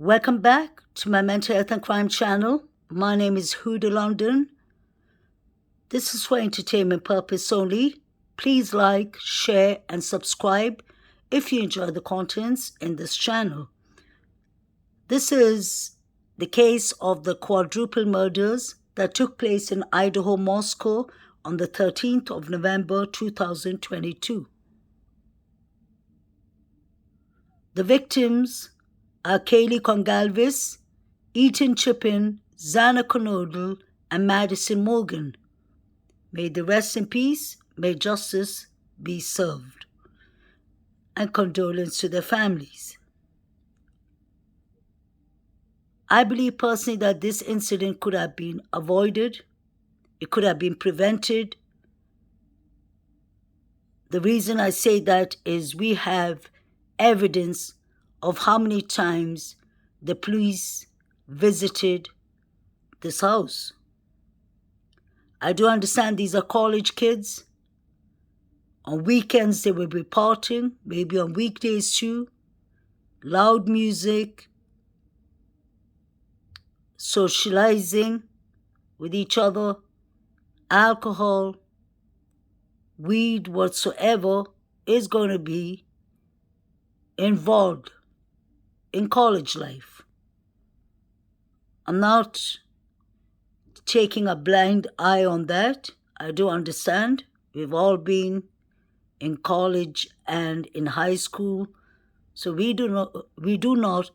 Welcome back to my mental health and crime channel. My name is Huda London. This is for entertainment purpose only. Please like, share, and subscribe if you enjoy the contents in this channel. This is the case of the quadruple murders that took place in Idaho, Moscow on the 13th of November 2022. The victims are Kaylee Congalvis, Ethan Chippin, Xana Conodle, and Madison Morgan. May they rest in peace, may justice be served, and condolence to their families. I believe personally that this incident could have been avoided. It could have been prevented. The reason I say that is we have evidence of how many times the police visited this house. I do understand these are college kids. On weekends they will be partying, maybe on weekdays too. Loud music, socializing with each other, alcohol, weed, whatsoever is going to be involved in college life. I'm not taking a blind eye on that. I do understand. We've all been in college and in high school, so we do not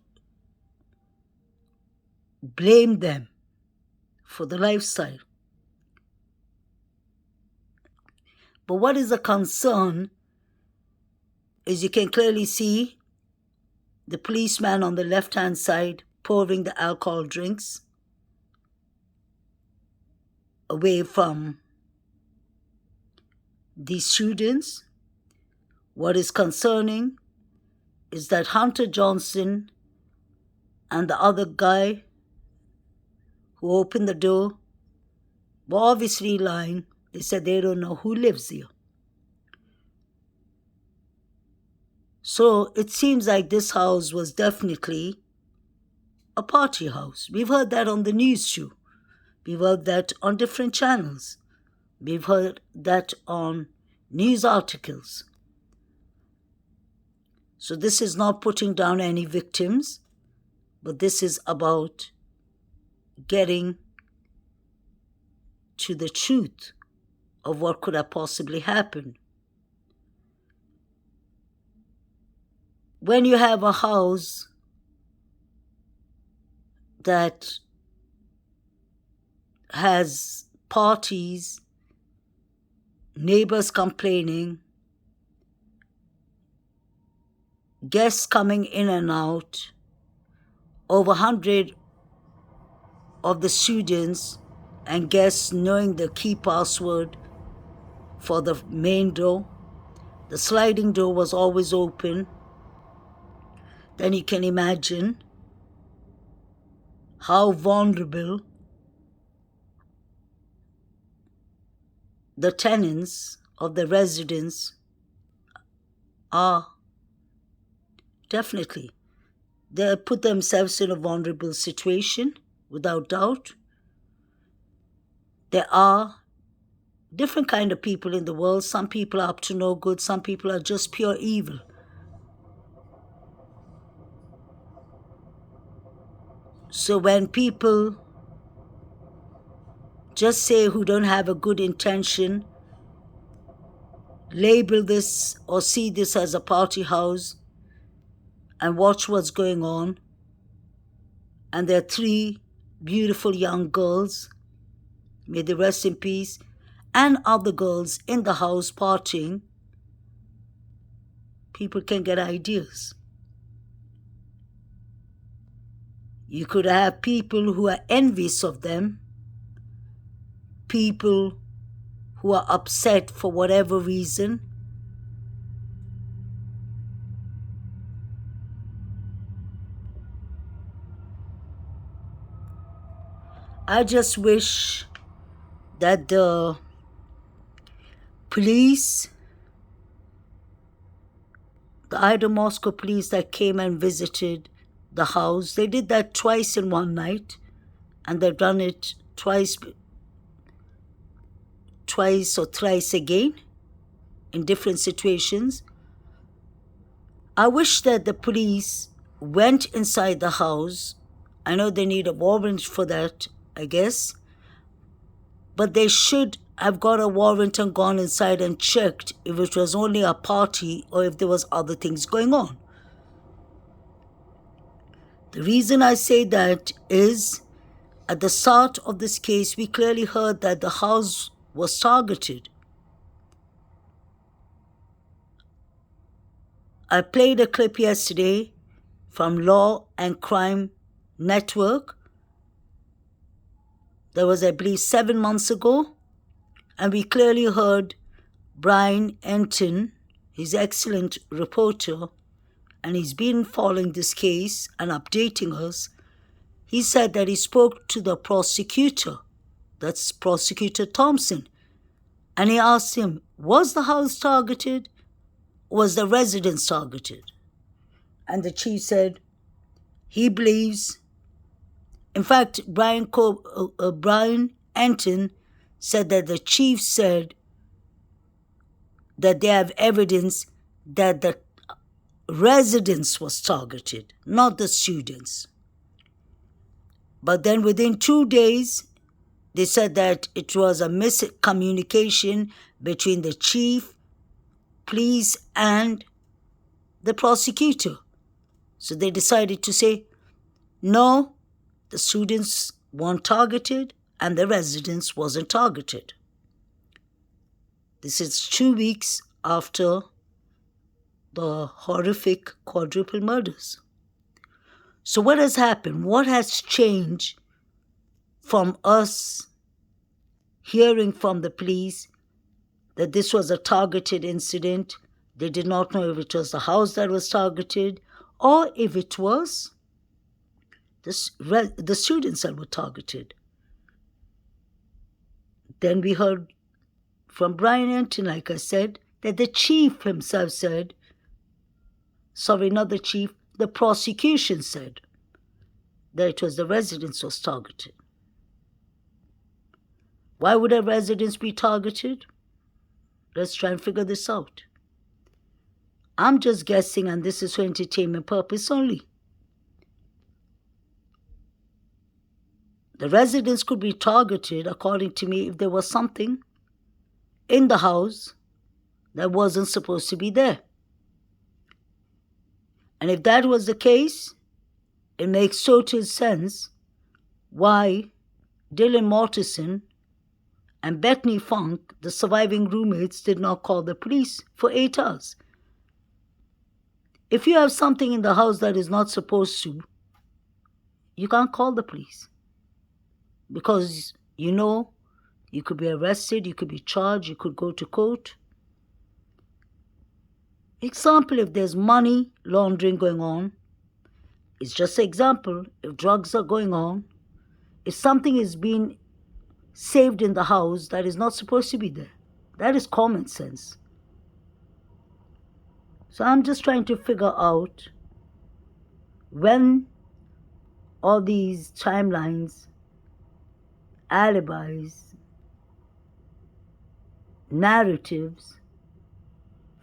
blame them for the lifestyle. But what is a concern is you can clearly see the policeman on the left-hand side pouring the alcohol drinks away from the students. What is concerning is that Hunter Johnson and the other guy who opened the door were obviously lying. They said they don't know who lives here. So it seems like this house was definitely a party house. We've heard that on the news too. We've heard that on different channels. We've heard that on news articles. So this is not putting down any victims, but this is about getting to the truth of what could have possibly happened. When you have a house that has parties, neighbors complaining, guests coming in and out, over 100 of the students and guests knowing the key password for the main door, the sliding door was always open, then you can imagine how vulnerable the tenants of the residence are. Definitely. They put themselves in a vulnerable situation, without doubt. There are different kind of people in the world. Some people are up to no good. Some people are just pure evil. So when people just say who don't have a good intention, label this or see this as a party house and watch what's going on, and there are 3 beautiful young girls, may they rest in peace, and other girls in the house partying, people can get ideas. You could have people who are envious of them, people who are upset for whatever reason. I just wish that the police, the Idaho Moscow police that came and visited the house. They did that twice in one night, and they've done it twice or thrice again in different situations. I wish that the police went inside the house. I know they need a warrant for that, I guess, but they should have got a warrant and gone inside and checked if it was only a party or if there was other things going on. The reason I say that is, at the start of this case, we clearly heard that the house was targeted. I played a clip yesterday from Law and Crime Network. That was, I believe, 7 months ago. And we clearly heard Brian Enton, he's an excellent reporter, and he's been following this case and updating us. He said that he spoke to the prosecutor, that's Prosecutor Thompson, and he asked him, was the house targeted? Was the residence targeted? And the chief said he believes, in fact, Brian Enton said that the chief said that they have evidence that the residence was targeted, not the students. But then within 2 days, they said that it was a miscommunication between the chief, police, and the prosecutor. So they decided to say, no, the students weren't targeted and the residence wasn't targeted. This is 2 weeks after the horrific quadruple murders. So what has happened? What has changed from us hearing from the police that this was a targeted incident? They did not know if it was the house that was targeted or if it was the students that were targeted. Then we heard from Brian Enton, like I said, that the chief himself said, sorry, not the chief, the prosecution said that it was the residence was targeted. Why would a residence be targeted? Let's try and figure this out. I'm just guessing, and this is for entertainment purpose only. The residence could be targeted, according to me, if there was something in the house that wasn't supposed to be there. And if that was the case, it makes total sense why Dylan Mortensen and Bethany Funk, the surviving roommates, did not call the police for 8 hours. If you have something in the house that is not supposed to, you can't call the police. Because, you could be arrested, you could be charged, you could go to court. Example, if there's money laundering going on, it's just an example. If drugs are going on, if something is being saved in the house that is not supposed to be there, that is common sense. So I'm just trying to figure out when all these timelines, alibis, narratives,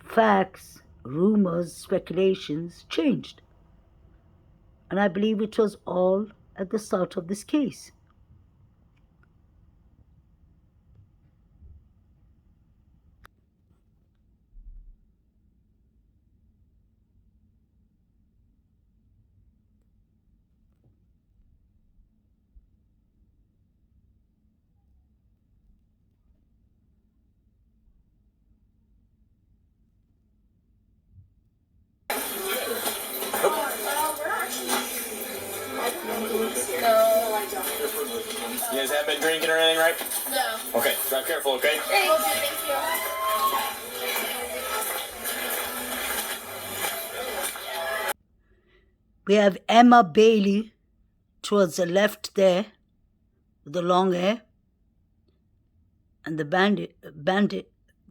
facts, rumors, speculations changed. And I believe it was all at the start of this case. You guys haven't been drinking or anything, right? No. Okay, drive careful, okay? Thank you. We have Emma Bailey towards the left there with the long hair and the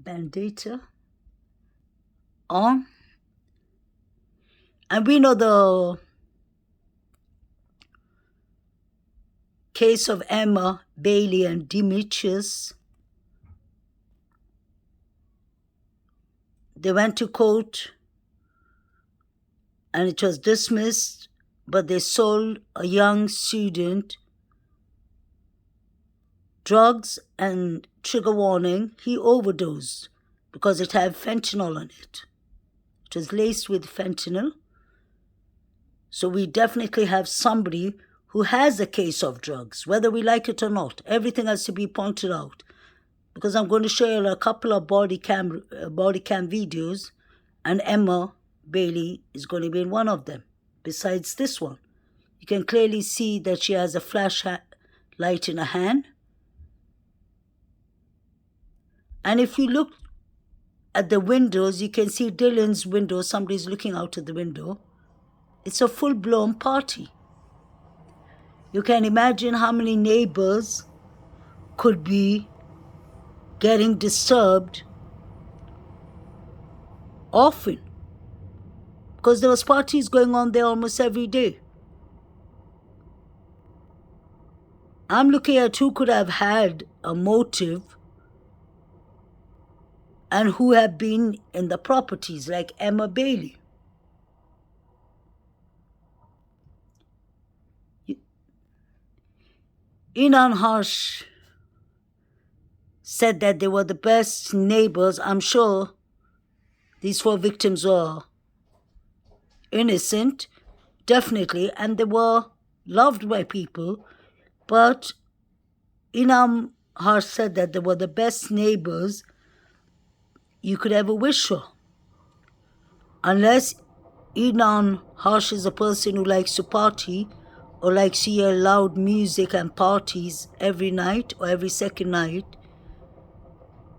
bandita on. And we know case of Emma, Bailey, and Demetrius. They went to court and it was dismissed, but they sold a young student drugs, and trigger warning, he overdosed because it had fentanyl on it. It was laced with fentanyl. So we definitely have somebody who has a case of drugs, whether we like it or not. Everything has to be pointed out, because I'm going to show you a couple of body cam videos, and Emma Bailey is going to be in one of them, besides this one. You can clearly see that she has a flashlight in her hand. And if you look at the windows, you can see Dylan's window. Somebody's looking out of the window. It's a full-blown party. You can imagine how many neighbors could be getting disturbed often, because there was parties going on there almost every day. I'm looking at who could have had a motive and who have been in the properties, like Emma Bailey. Inan Harsh said that they were the best neighbors. I'm sure these 4 victims were innocent, definitely, and they were loved by people. But Inan Harsh said that they were the best neighbors you could ever wish for. Unless Inan Harsh is a person who likes to party or likes to hear loud music and parties every night or every second night,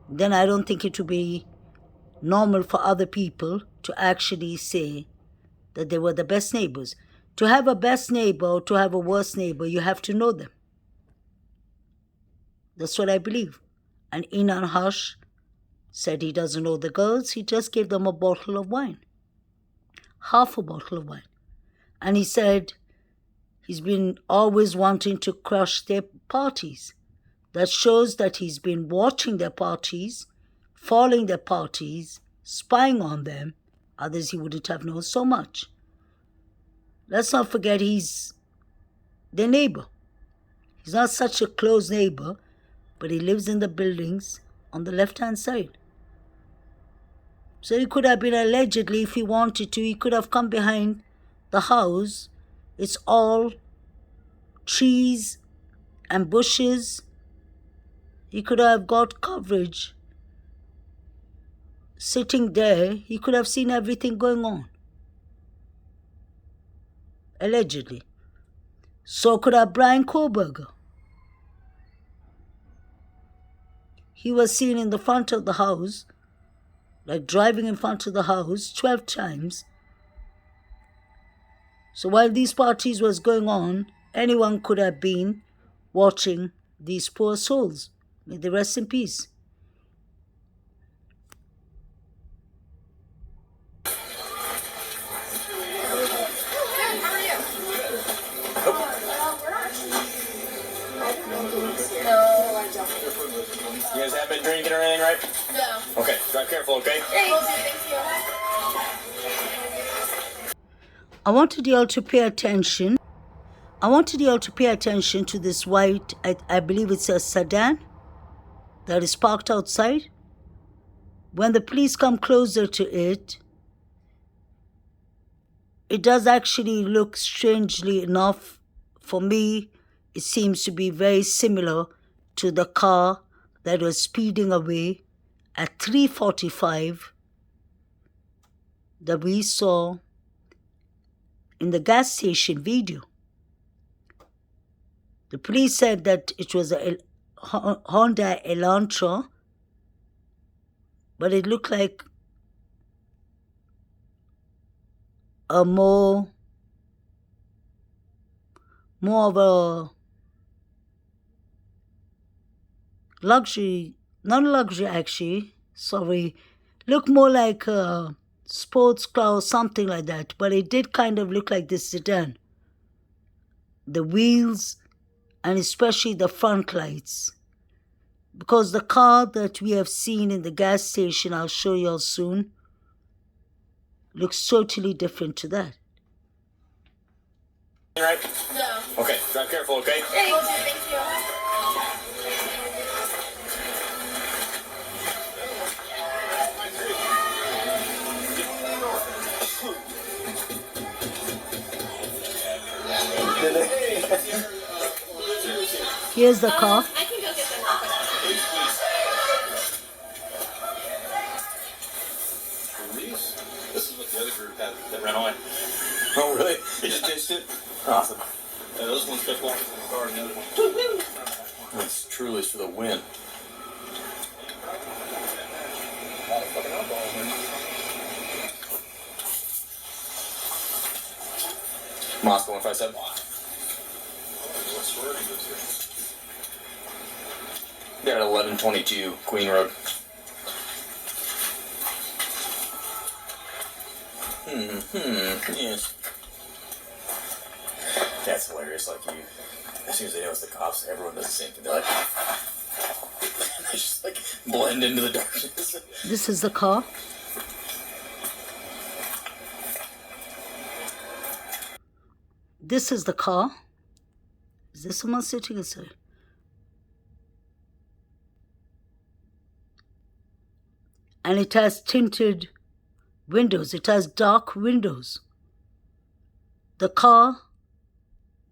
then I don't think it would be normal for other people to actually say that they were the best neighbors. To have a best neighbor or to have a worst neighbor, you have to know them. That's what I believe. And Inan Harsh said he doesn't know the girls. He just gave them a bottle of wine. Half a bottle of wine. And he said he's been always wanting to crush their parties. That shows that he's been watching their parties, following their parties, spying on them. Others he wouldn't have known so much. Let's not forget he's their neighbor. He's not such a close neighbor, but he lives in the buildings on the left-hand side. So he could have been, allegedly, if he wanted to, he could have come behind the house. It's all trees and bushes. He could have got coverage. Sitting there, he could have seen everything going on. Allegedly. So could have Brian Koberger. He was seen in the front of the house, like driving in front of the house 12 times. So while these parties was going on, anyone could have been watching these poor souls. May they rest in peace. You guys haven't been drinking or anything, right? No. Okay, drive careful, okay? Thank you. I wanted you all to pay attention. To this white, I believe it's a sedan that is parked outside. When the police come closer to it, it does actually look, strangely enough, for me, it seems to be very similar to the car that was speeding away at 3:45 that we saw in the gas station video. The police said that it was a Honda Elantra, but it looked like a more of a luxury, not luxury actually, sorry, looked more like a sports car or something like that, but it did kind of look like this sedan. The wheels and especially the front lights. Because the car that we have seen in the gas station, I'll show you all soon, looks totally different to that. Right? No. Okay, drive careful, okay? Thank you. Here's the car. I can go get them. This is what the other group had that ran away. Oh, really? You just ditched it? Awesome. Yeah, those ones kept walking in the car and the other one. That's truly for the win. Moscow 157. Got at 1122 Queen Road. Yes. That's hilarious. Like you, as soon as they know it's the cops, everyone does the same thing. They're like, they just like blend into the darkness. This is the car. This is the car. Is there someone sitting inside? And it has tinted windows. It has dark windows. The car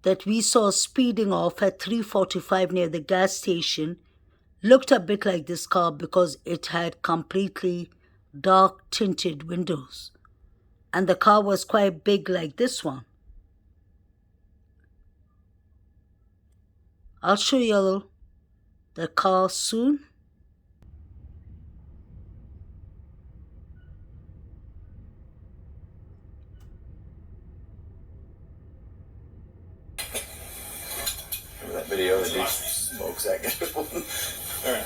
that we saw speeding off at 3:45 near the gas station looked a bit like this car because it had completely dark tinted windows. And the car was quite big like this one. I'll show you the car soon. Remember that video that dude smokes that guy? Alright.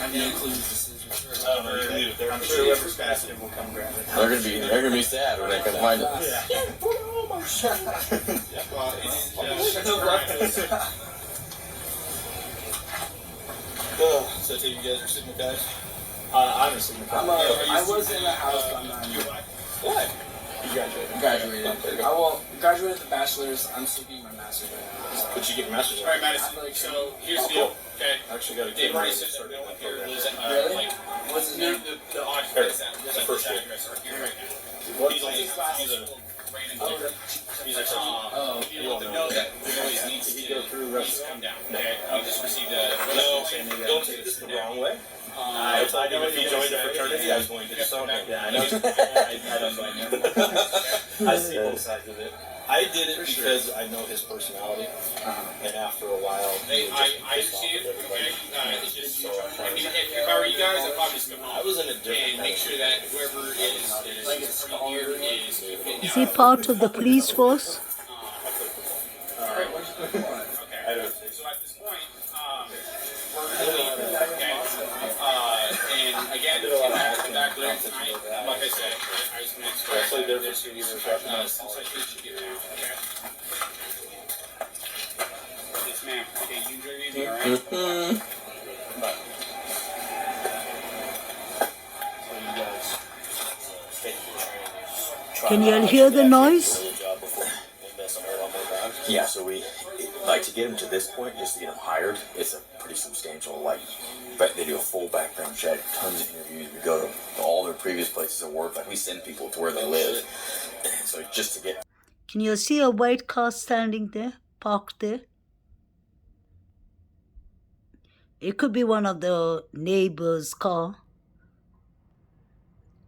I'm gonna include this. I don't know, you can leave it there. I'm sure whoever's faster will come grab it. They're gonna be sad when they come find it. So you guys are stigmatized? I'm a significant. I was in the house, but I'm not. What? You graduated. Graduated. I graduated the bachelor's. I'm still getting my master's right now. So. But you get your master's. Alright, Madison, so here's the deal, okay? I actually got a Dave kid. already said that no one here lives at, Really? like, What's his near name? the occupant center. That's the first There's name. address right here right now. What? He's only, he's a random He's a, Oh. you let them know that the noise needs to Go through the needs rest. to come down, okay? You just received a, Don't take this the wrong way. I I know if he joined the fraternity, I was going to disown him. Yeah, I know. I don't blame him. I see both sides of it. I did it because I know his personality, and after a while, Hey, he would I just piss off understand, with everybody. okay? It's just, I mean, if I were you guys, I'd probably just come I home. was in a different And make sure that whoever is free here is keeping Is he part of the police force? Okay. So at this point, we're gonna leave, okay? And again, if you have to come back later tonight, like I said, I was gonna express Actually, that there's there's some citation given out, okay? Yes, ma'am. Okay, you enjoy your evening, alright? Can you hear the noise? Yeah, so we like to get him to this point, just to get him hired. It's a pretty substantial, like, but they do a full background check, tons of interviews. We go to all their previous places of work, like we send people to where they live. So just to get. Can you see a white car standing there, parked there? It could be one of the neighbors' car.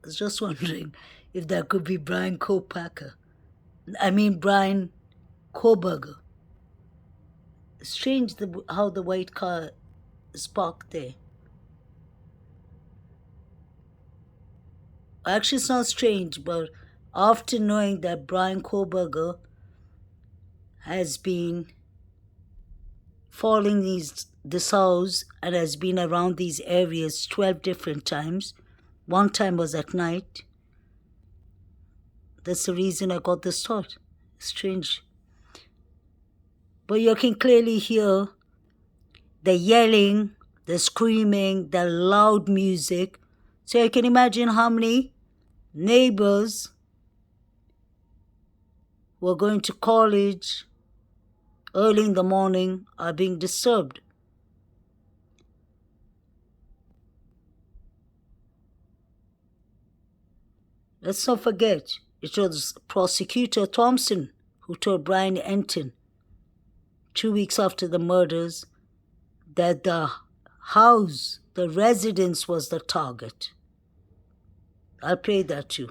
I was just wondering if that could be Brian Koberger. Strange how the white car is parked there. Actually, it's not strange, but after knowing that Brian Koberger has been following this house and has been around these areas 12 different times. One time was at night. That's the reason I got this thought. Strange. but you can clearly hear the yelling, the screaming, the loud music. So you can imagine how many neighbors who are going to college early in the morning are being disturbed. Let's not forget, it was Prosecutor Thompson who told Brian Enton 2 weeks after the murders that the house, the residence was the target. I'll play that too.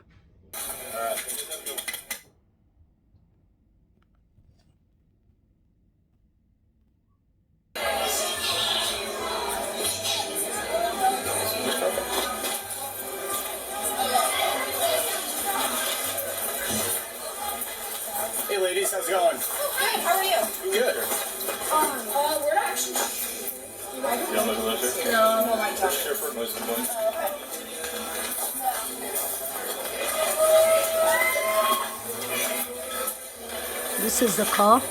Hey ladies, how's it going? Hi, how are you? Good. We're actually. You don't look like this? No, my God. Here for most of them. This is the car.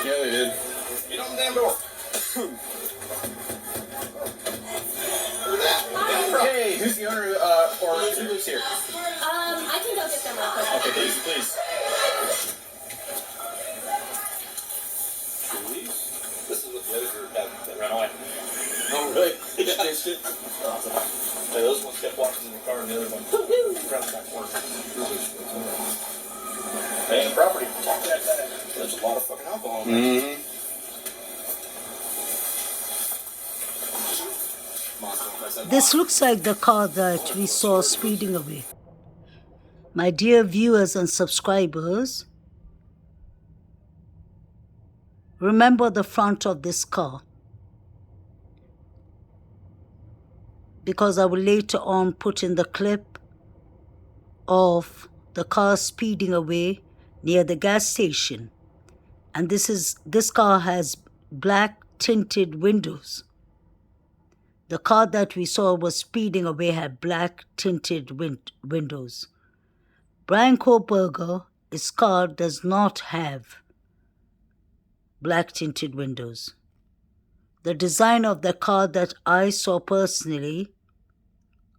Yeah, they did. Get on the damn door. Hey, who's the owner, or who lives here? I can go get them real quick. Okay, please. This is what the other group had that ran away. Oh, really? They chased it? Hey, those ones kept walking in the car and the other one grabbed back work. Hey, the property. There's a lot of fucking alcohol in there. Mm-hmm. This looks like the car that we saw speeding away. My dear viewers and subscribers, remember the front of this car, because I will later on put in the clip of the car speeding away near the gas station. And this car has black tinted windows. The car that we saw was speeding away had black tinted windows. Brian Kohlberger's car does not have black tinted windows. The design of the car that I saw personally,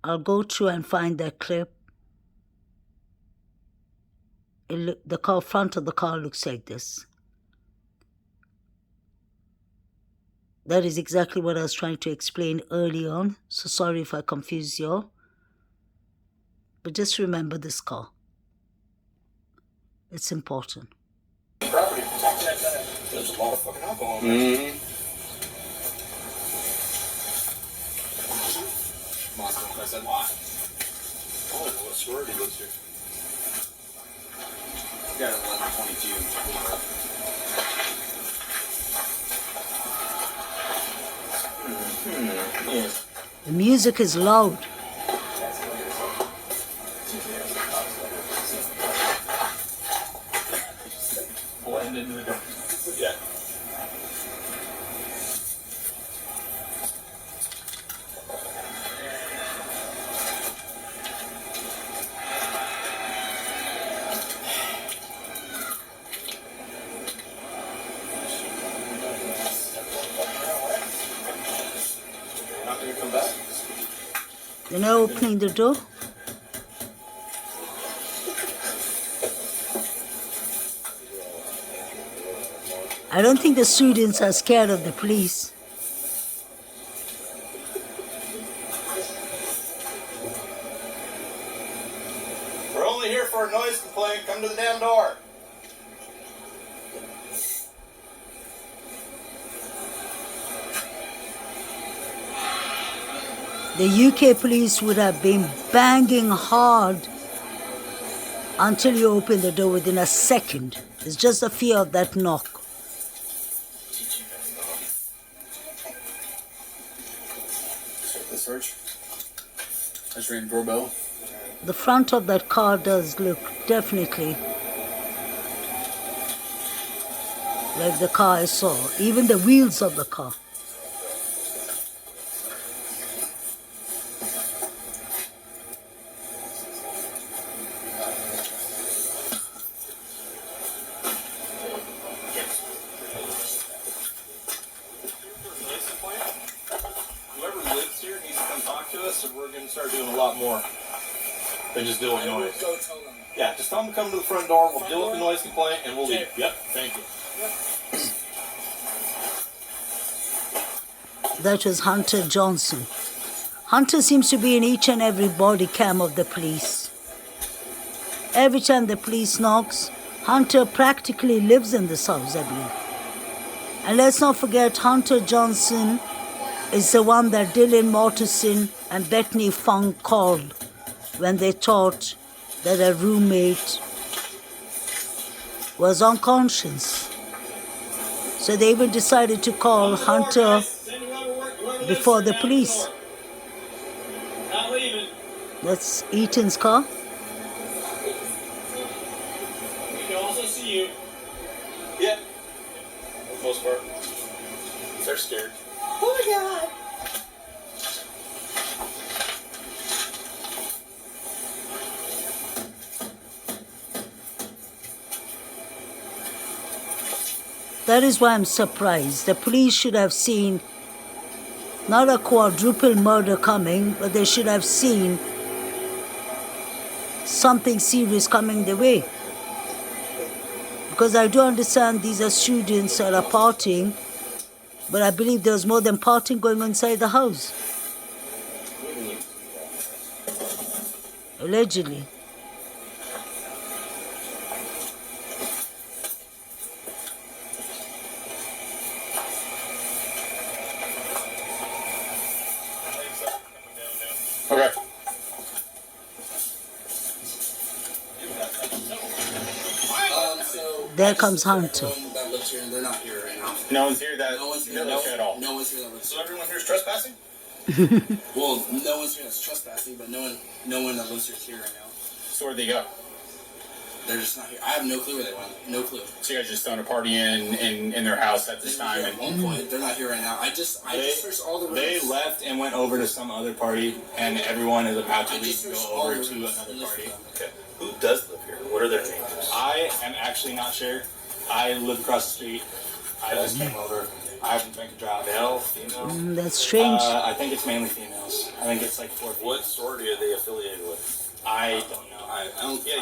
I'll go through and find that clip. The front of the car looks like this. That is exactly what I was trying to explain early on. So sorry if I confused you all. But just remember this car. It's important. Property. There's a lot of fucking alcohol in there. Mm-hmm. I said, why? Oh, what sorority lives here? We got an 1122. Yeah. The music is loud. Blend into the door. Yeah. Not gonna come back. They're not opening the door. I don't think the students are scared of the police. We're only here for a noise complaint. Come to the damn door. The UK police would have been banging hard until you open the door within a second. It's just the fear of that knock. The search. I just ring the doorbell. The front of that car does look definitely like the car I saw. Even the wheels of the car. lot more than just deal with I will noise. go tell them. Yeah, just tell them to come to the front door. We'll deal with the noise complaint, and we'll leave. Yep, thank you. That was Hunter Johnson. Hunter seems to be in each and every body cam of the police. Every time the police knocks, Hunter practically lives in this house, I believe. And let's not forget, Hunter Johnson is the one that Dylan Mortensen and Bethany Funk called when they thought that a roommate was unconscious. So they even decided to call Hunter before the police. Not leaving. That's Eaton's car. We can also see you. Yeah. For the most part. They're scared. Oh my god. That is why I'm surprised. The police should have seen not a quadruple murder coming, but they should have seen something serious coming their way. Because I do understand these are students that are partying, but I believe there's more than partying going on inside the house. Allegedly. Okay. So There comes Hunter. that lives here, and they're not here right now. No one's here that No one's here. that lives here at all. No one's here that lives So here. everyone here is trespassing? Well, no one's here that's trespassing, but no one that lives here is here right now. So where'd they go? They're just not here. I have no clue where they went. No clue. So you guys just throwing a party in their house at They this were time? here at one point. They're not here right now. I just searched all the rooms. They left and went over to some other party, and everyone is about to I leave just to searched go all over the to rooms another and looked party. for them. Okay. Who does live here? What are their names? I am actually not sure. I live across the street. I just came over. I haven't drank a drop. Male, female? That's strange. I think it's mainly females. I think it's like 4 females. What sorority are they affiliated with? I don't know. I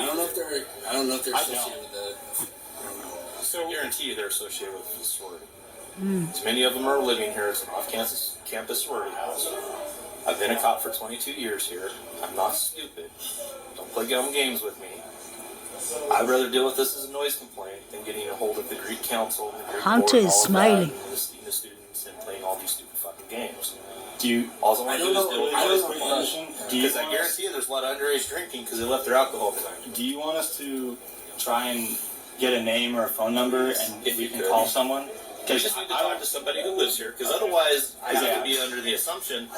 don't know if they're. I don't know if they're associated with the. I don't know. So I guarantee you they're associated with the sorority. As many of them are living here. It's an off-campus sorority house. I've been a cop for 22 years here. I'm not stupid. Don't play dumb games with me. I'd rather deal with this as a noise complaint than getting a hold of the Greek council and the Greek Hunter board and is all of smiling. that, and the students and playing all these stupid fucking games. Do you? All I want I to don't do is know- deal with I noise don't know- complaints. Do you Because I guarantee you there's a lot of underage drinking because they left their alcohol behind. Do you want us to try and get a name or a phone number, and If we you can could. call someone? You Because just need to talk to somebody who lives here, because otherwise I have to be under the assumption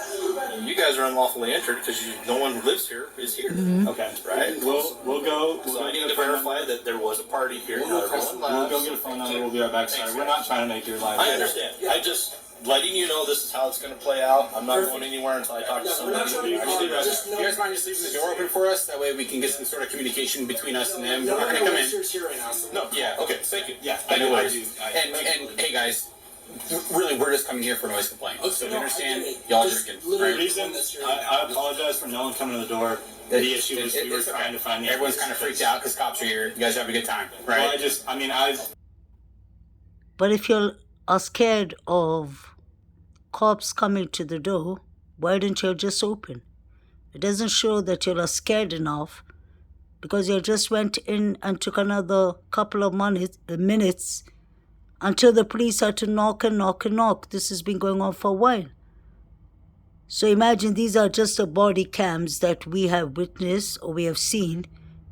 you guys are unlawfully entered because no one who lives here is here, okay, right? we'll go. So I need get to a phone verify number. that there was a party here. We'll Not go everyone We'll laughs. go get a phone number. We'll be right back. Sorry, Thanks, we're man. not trying to make your life. I understand. I just letting you know this is how it's going to play out. I'm not going anywhere until I talk to We're not somebody. trying to be just You guys mind just leaving the door open for us? That way we can get some sort of communication between us and them. No, We're not gonna come in. here right now. So No, yeah, okay, thank you. Yeah, I do. Anyways, And hey guys, really we're just coming here for noise complaint. Okay, So we no, I understand get it. y'all Just drinking. literally- The reason I apologize for no one coming to the door. The issue was we were It's trying to find the Everyone's kind of freaked out because cops are here. You guys have a good time, right? Well, I've But if you are scared of cops coming to the door, why don't you just open? It doesn't show that you're scared enough because you just went in and took another couple of minutes until the police had to knock and knock and knock. This has been going on for a while. So imagine these are just the body cams that we have witnessed or we have seen.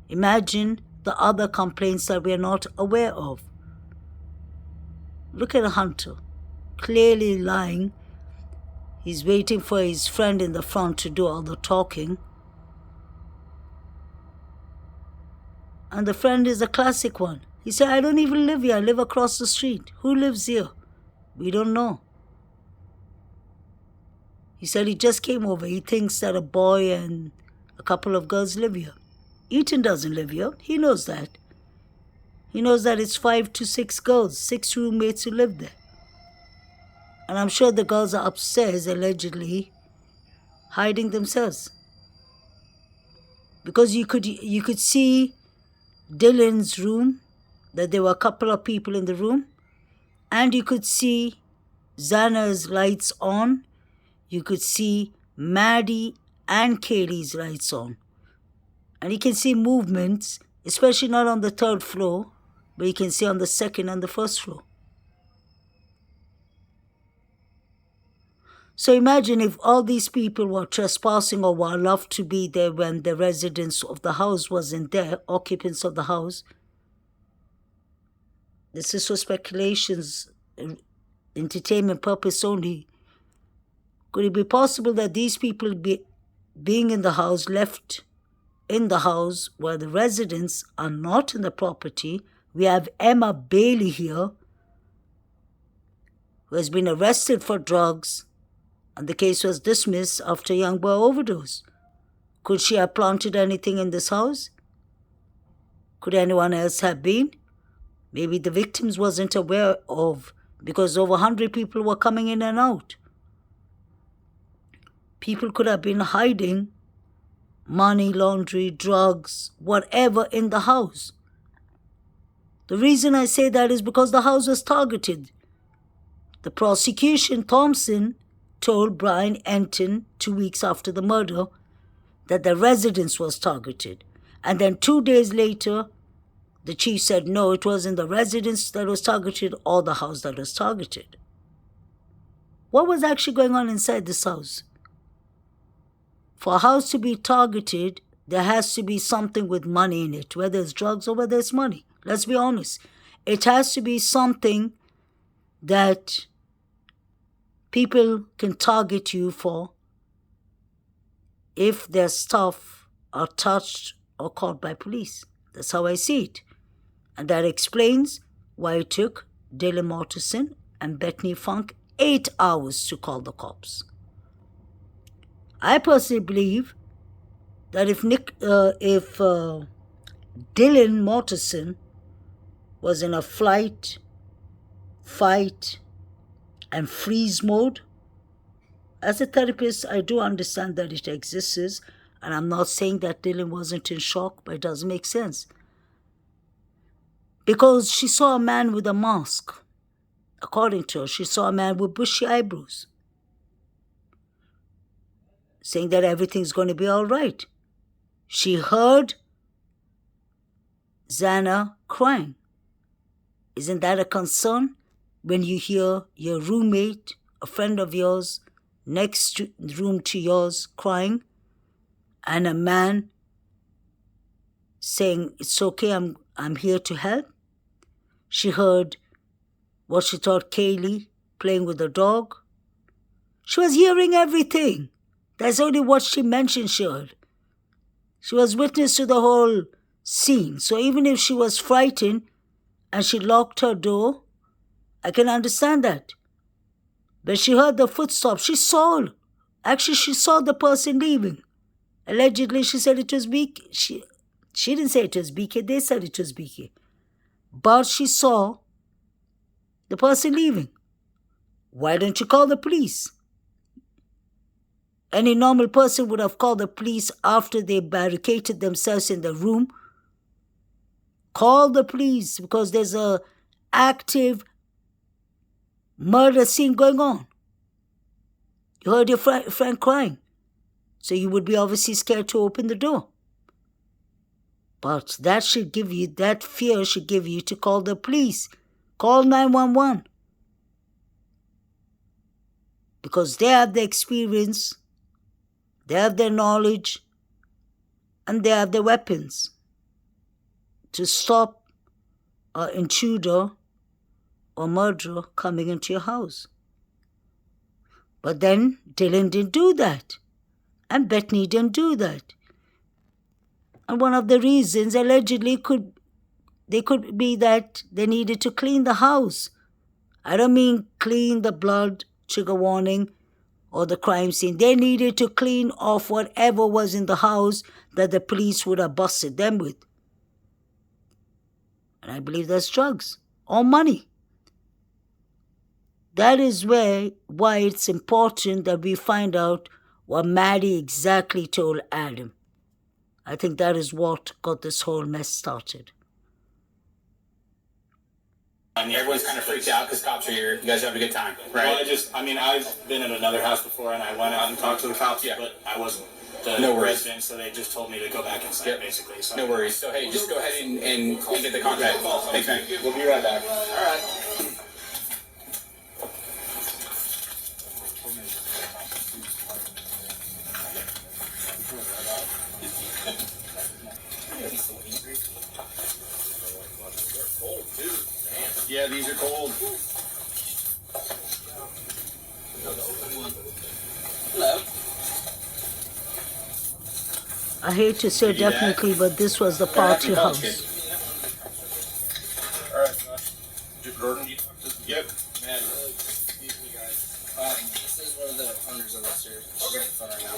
Imagine the other complaints that we are not aware of. Look at Hunter, clearly lying. He's waiting for his friend in the front to do all the talking. And the friend is a classic one. He said, I don't even live here, I live across the street. Who lives here? We don't know. He said he just came over. He thinks that a boy and a couple of girls live here. Eaton doesn't live here. He knows that. He knows that it's 5 to 6 girls, 6 roommates who live there. And I'm sure the girls are upstairs, allegedly, hiding themselves. because you could see Dylan's room, that there were a couple of people in the room, and you could see Xana's lights on. You could see Maddie and Kaylee's lights on. And you can see movements, especially not on the third floor, but you can see on the second and the first floor. So imagine if all these people were trespassing or were allowed to be there when the residents of the house wasn't there, occupants of the house. This is for speculations, entertainment purpose only. Could it be possible that these people being in the house, left in the house where the residents are not in the property? We have Emma Bailey here, who has been arrested for drugs, and the case was dismissed after a young boy overdose. Could she have planted anything in this house? Could anyone else have been? Maybe the victims wasn't aware of, because over 100 people were coming in and out. People could have been hiding money, laundry, drugs, whatever in the house. The reason I say that is because the house was targeted. The prosecution, Thompson, told Brian Enton 2 weeks after the murder that the residence was targeted. And then 2 days later, the chief said, no, it wasn't the residence that was targeted or the house that was targeted. What was actually going on inside this house? For a house to be targeted, there has to be something with money in it, whether it's drugs or whether it's money. Let's be honest. It has to be something that people can target you for if their stuff are touched or caught by police. That's how I see it. And that explains why it took Dylan Mortensen and Bethany Funk 8 hours to call the cops. I personally believe that if Dylan Mortensen was in a flight, fight, and freeze mode, as a therapist, I do understand that it exists, and I'm not saying that Dylan wasn't in shock, but it doesn't make sense. Because she saw a man with a mask. According to her, she saw a man with bushy eyebrows, saying that everything's going to be all right. She heard Xana crying. Isn't that a concern when you hear your roommate, a friend of yours, next room to yours crying, and a man saying, it's okay, I'm here to help? She heard what she thought Kaylee playing with the dog. She was hearing everything. That's only what she mentioned she heard. She was witness to the whole scene. So even if she was frightened and she locked her door, I can understand that. But she heard the footsteps. She saw the person leaving. Allegedly, she said it was BK. She didn't say it was BK. They said it was BK. But she saw the person leaving. Why don't you call the police? Any normal person would have called the police after they barricaded themselves in the room. Call the police because there's a active murder scene going on. You heard your friend crying. So you would be obviously scared to open the door. But that fear should give you to call the police. Call 911. Because they have the experience, they have the knowledge, and they have the weapons to stop an intruder or murderer coming into your house. But then Dylan didn't do that. And Bethany didn't do that. And one of the reasons allegedly could be that they needed to clean the house. I don't mean clean the blood, trigger warning, or the crime scene. They needed to clean off whatever was in the house that the police would have busted them with. And I believe that's drugs or money. That is why it's important that we find out what Maddie exactly told Adam. I think that is what got this whole mess started. Everyone's kind of freaked out because cops are here. You guys are having a good time, right? Well, I've been at another house before and I went out and talked to the cops, but I wasn't the No worries. resident, so they just told me to go back inside, basically. So. No worries. So, hey, just go ahead and get the contact. Thanks, man. We'll be right back. All right. Yeah, these are cold. Hello. I hate to say definitely, but this was the party house. All right. Gordon? Yep. Man, excuse me, guys. This is one of the owners of this here. She's on the phone right now.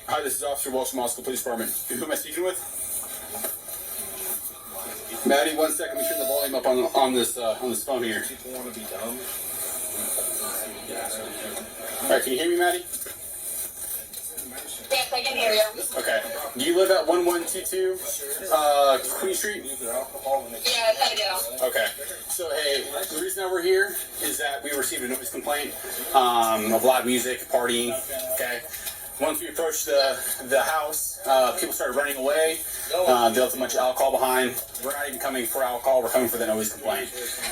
Hi, this is Officer Walsh from Moscow Police Department. Who am I speaking with? Maddie, 1 second. Let me turn the volume up on this phone here. People want to be dumb. All right, can you hear me, Maddie? Yes, I can hear you. Okay. Do you live at 1122 Queen Street? Yes, I do. Okay. So, hey, the reason that we're here is that we received a noise complaint of loud music, partying. Okay. Once we approached the house, people started running away. They left a bunch of alcohol behind. We're not even coming for alcohol. We're coming for the noise complaint.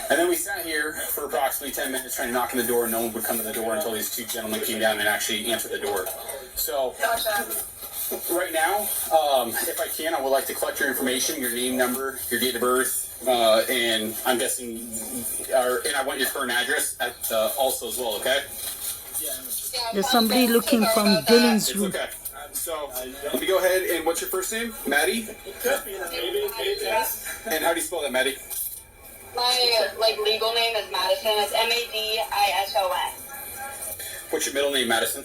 And then we sat here for approximately 10 minutes trying to knock on the door. No one would come to the door until these two gentlemen came down and actually answered the door. So, right now, if I can, I would like to collect your information, your name, number, your date of birth, and I'm guessing, and I want your current address also as well, okay? There's somebody looking from Dylan's It's room. okay. So, let me go ahead, and what's your first name? Maddie? And how do you spell that, Maddie? My legal name is Madison. It's Madison. What's your middle name, Madison?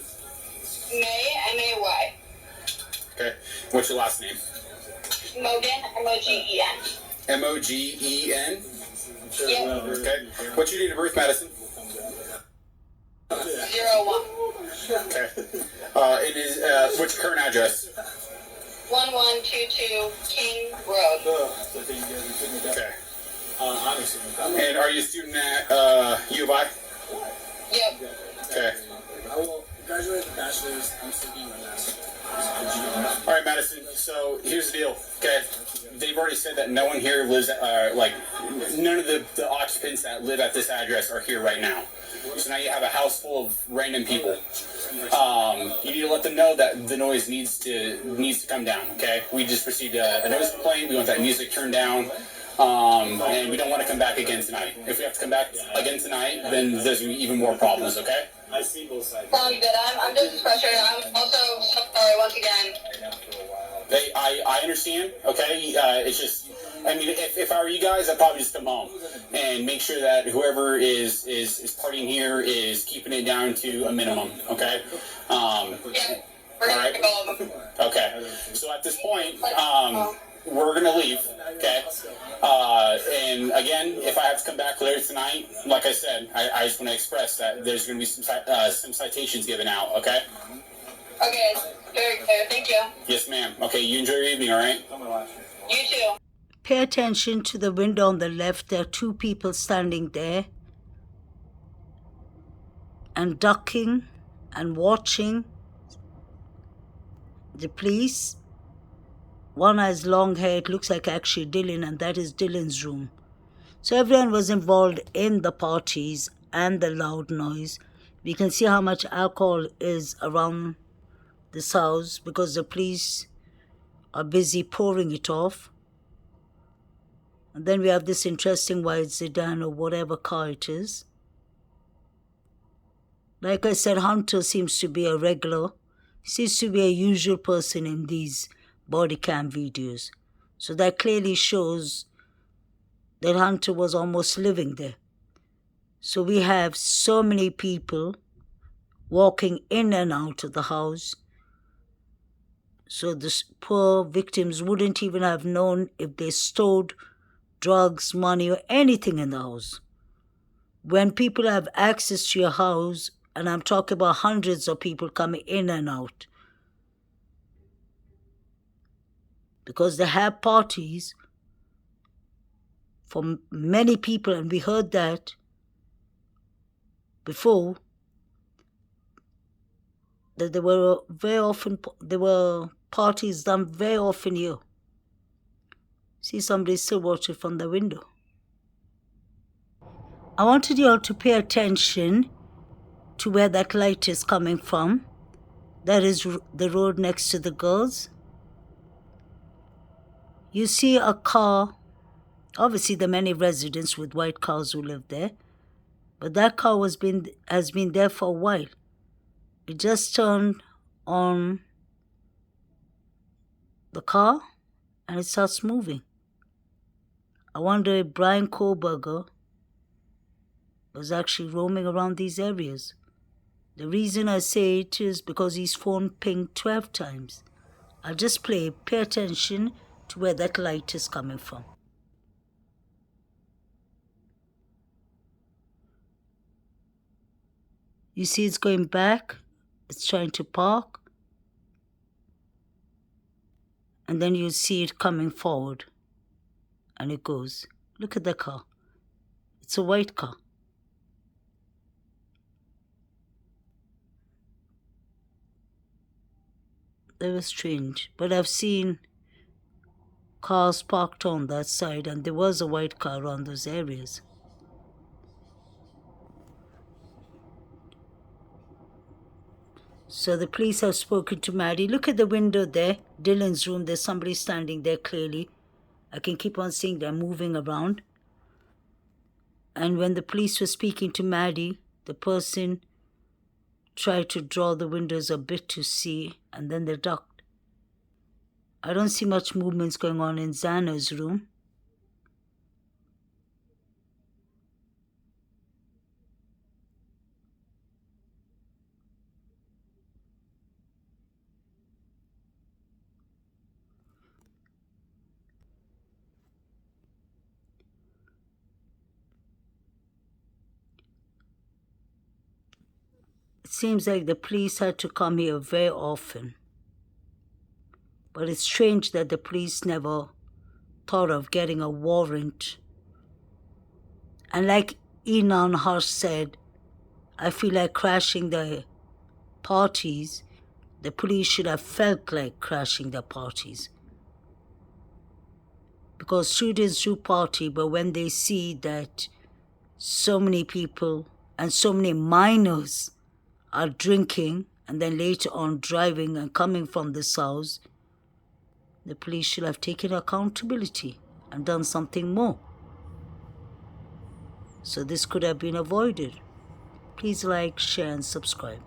May, M-A-Y. Okay. What's your last name? Mogen, M-O-G-E-N. M-O-G-E-N? Yep. Okay. What's your date of birth, Madison? 01. Okay. It is, what's your current address? 1122 King Road. Okay. And are you a student at U of I? Yep. Okay. I will graduate with a bachelor's. I'm still getting my master's. All right, Madison. So here's the deal. Okay. They've already said that no one here lives, none of the occupants that live at this address are here right now. So now you have a house full of random people. You need to let them know that the noise needs to come down. Okay. We just received a noise complaint. We want that music turned down. And we don't want to come back again tonight. If we have to come back again tonight, then there's going to be even more problems, okay? I see both sides. Sounds good. I'm just frustrated. I'm also so sorry once again. I understand, okay? It's just, I mean, if I were you guys, I'd probably just come home and make sure that whoever is partying here is keeping it down to a minimum, okay? Yeah. We're gonna Alright. pick all of them. Okay. So at this point, we're gonna leave, okay? And again, if I have to come back later tonight, like I said, I just want to express that there's gonna be some citations given out, okay? Okay. Very clear. Thank you. Yes, ma'am. Okay, you enjoy your evening, all right? You too. Pay attention to the window on the left. There are two people standing there and ducking and watching the police. One has long hair. It looks like actually Dylan, and that is Dylan's room. So everyone was involved in the parties and the loud noise. We can see how much alcohol is around this house because the police are busy pouring it off. And then we have this interesting white sedan or whatever car it is. Like I said, Hunter seems to be a regular. He seems to be a usual person in these body cam videos. So that clearly shows that Hunter was almost living there. So we have so many people walking in and out of the house. So the poor victims wouldn't even have known if they stowed drugs, money, or anything in the house. When people have access to your house, and I'm talking about hundreds of people coming in and out, because they have parties for many people, and we heard that before, that there were parties done very often here. See, somebody still watching from the window. I wanted you all to pay attention to where that light is coming from. That is the road next to the girls. You see a car. Obviously, there are many residents with white cars who live there, but that car has been there for a while. It just turned on the car and it starts moving. I wonder if Brian Koberger was actually roaming around these areas. The reason I say it is because his phone pinged 12 times. I'll just pay attention to where that light is coming from. You see it's going back, it's trying to park, and then you see it coming forward, and it goes. Look at the car. It's a white car. That was strange, but I've seen cars parked on that side, and there was a white car around those areas. So the police have spoken to Maddie. Look at the window there, Dylan's room. There's somebody standing there clearly. I can keep on seeing them moving around. And when the police were speaking to Maddie, the person tried to draw the windows a bit to see, and then they ducked. I don't see much movements going on in Xana's room. It seems like the police had to come here very often. But it's strange that the police never thought of getting a warrant. And like Enon Harsh said, I feel like crashing the parties. The police should have felt like crashing the parties. Because students do party, but when they see that so many people and so many minors are drinking and then later on driving and coming from the south, the police should have taken accountability and done something more. So this could have been avoided. Please like, share and subscribe.